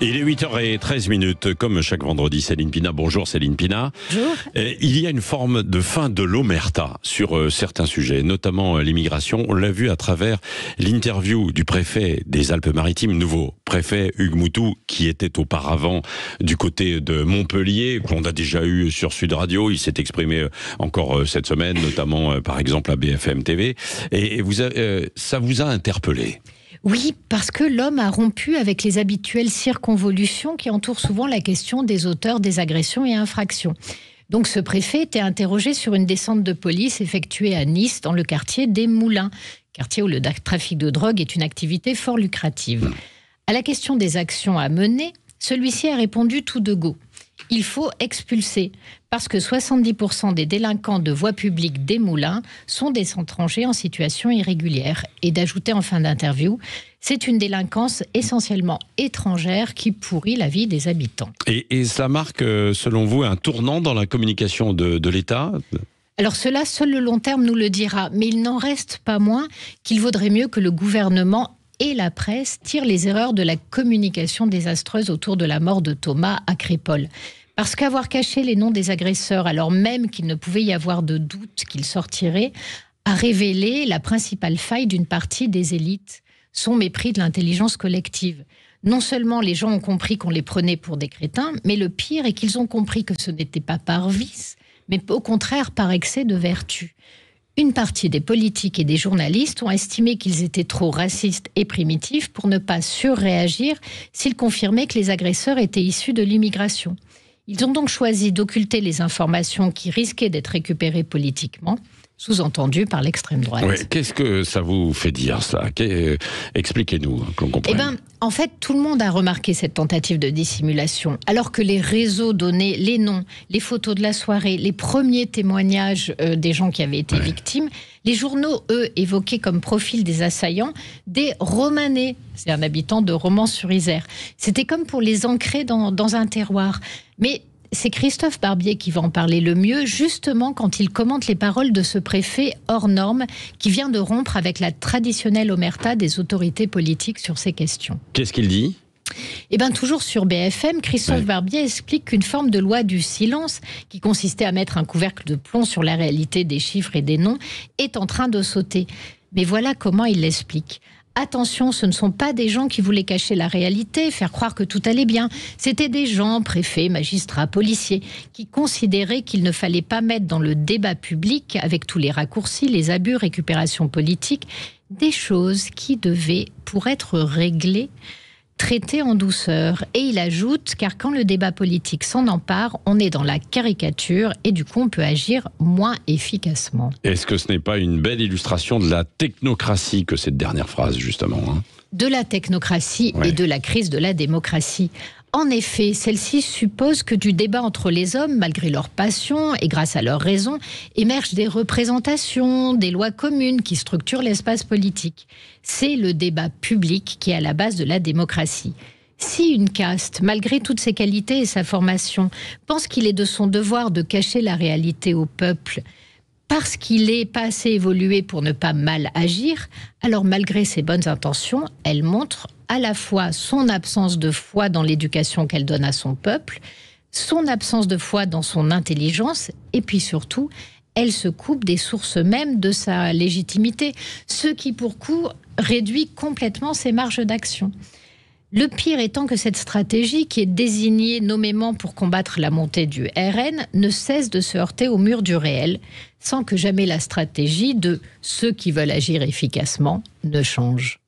Il est 8h13, comme chaque vendredi, Céline Pina. Bonjour Céline Pina. Bonjour. Il y a une forme de fin de l'omerta sur certains sujets, notamment l'immigration. On l'a vu à travers l'interview du préfet des Alpes-Maritimes, nouveau préfet Hugues Moutou, qui était auparavant du côté de Montpellier, qu'on a déjà eu sur Sud Radio. Il s'est exprimé encore cette semaine, notamment par exemple à BFM TV. Et ça vous a interpellé? Oui, parce que l'homme a rompu avec les habituelles circonvolutions qui entourent souvent la question des auteurs des agressions et infractions. Donc ce préfet était interrogé sur une descente de police effectuée à Nice, dans le quartier des Moulins, quartier où le trafic de drogue est une activité fort lucrative. À la question des actions à mener, celui-ci a répondu tout de go. Il faut expulser, parce que 70% des délinquants de voie publique des Moulins sont des étrangers en situation irrégulière. Et d'ajouter en fin d'interview, c'est une délinquance essentiellement étrangère qui pourrit la vie des habitants. Et cela marque, selon vous, un tournant dans la communication de l'État ? Alors cela, seul le long terme nous le dira, mais il n'en reste pas moins qu'il vaudrait mieux que le gouvernement et la presse tirent les erreurs de la communication désastreuse autour de la mort de Thomas à Crépol. Parce qu'avoir caché les noms des agresseurs, alors même qu'il ne pouvait y avoir de doute qu'ils sortiraient, a révélé la principale faille d'une partie des élites, son mépris de l'intelligence collective. Non seulement les gens ont compris qu'on les prenait pour des crétins, mais le pire est qu'ils ont compris que ce n'était pas par vice, mais au contraire par excès de vertu. Une partie des politiques et des journalistes ont estimé qu'ils étaient trop racistes et primitifs pour ne pas surréagir s'ils confirmaient que les agresseurs étaient issus de l'immigration. Ils ont donc choisi d'occulter les informations qui risquaient d'être récupérées politiquement, sous-entendu par l'extrême droite. Ouais, qu'est-ce que ça vous fait dire, ça ? Expliquez-nous, qu'on comprenne. En fait, tout le monde a remarqué cette tentative de dissimulation. Alors que les réseaux donnaient les noms, les photos de la soirée, les premiers témoignages des gens qui avaient été victimes, les journaux, eux, évoquaient comme profil des assaillants des Romanais. C'est un habitant de Romans-sur-Isère. C'était comme pour les ancrer dans un terroir. Mais c'est Christophe Barbier qui va en parler le mieux, justement quand il commente les paroles de ce préfet hors norme qui vient de rompre avec la traditionnelle omerta des autorités politiques sur ces questions. Qu'est-ce qu'il dit ? Toujours sur BFM, Christophe Barbier explique qu'une forme de loi du silence, qui consistait à mettre un couvercle de plomb sur la réalité des chiffres et des noms, est en train de sauter. Mais voilà comment il l'explique. Attention, ce ne sont pas des gens qui voulaient cacher la réalité, faire croire que tout allait bien. C'était des gens, préfets, magistrats, policiers, qui considéraient qu'il ne fallait pas mettre dans le débat public, avec tous les raccourcis, les abus, récupération politique, des choses qui devaient, pour être réglées, traiter en douceur. Et il ajoute, car quand le débat politique s'en empare, on est dans la caricature et du coup on peut agir moins efficacement. Est-ce que ce n'est pas une belle illustration de la technocratie que cette dernière phrase, justement, De la technocratie et de la crise de la démocratie. En effet, celle-ci suppose que du débat entre les hommes, malgré leur passion et grâce à leurs raisons, émergent des représentations, des lois communes qui structurent l'espace politique. C'est le débat public qui est à la base de la démocratie. Si une caste, malgré toutes ses qualités et sa formation, pense qu'il est de son devoir de cacher la réalité au peuple, parce qu'il n'est pas assez évolué pour ne pas mal agir, alors malgré ses bonnes intentions, elle montre à la fois son absence de foi dans l'éducation qu'elle donne à son peuple, son absence de foi dans son intelligence, et puis surtout, elle se coupe des sources mêmes de sa légitimité, ce qui pour coup réduit complètement ses marges d'action. Le pire étant que cette stratégie, qui est désignée nommément pour combattre la montée du RN, ne cesse de se heurter au mur du réel, sans que jamais la stratégie de ceux qui veulent agir efficacement ne change.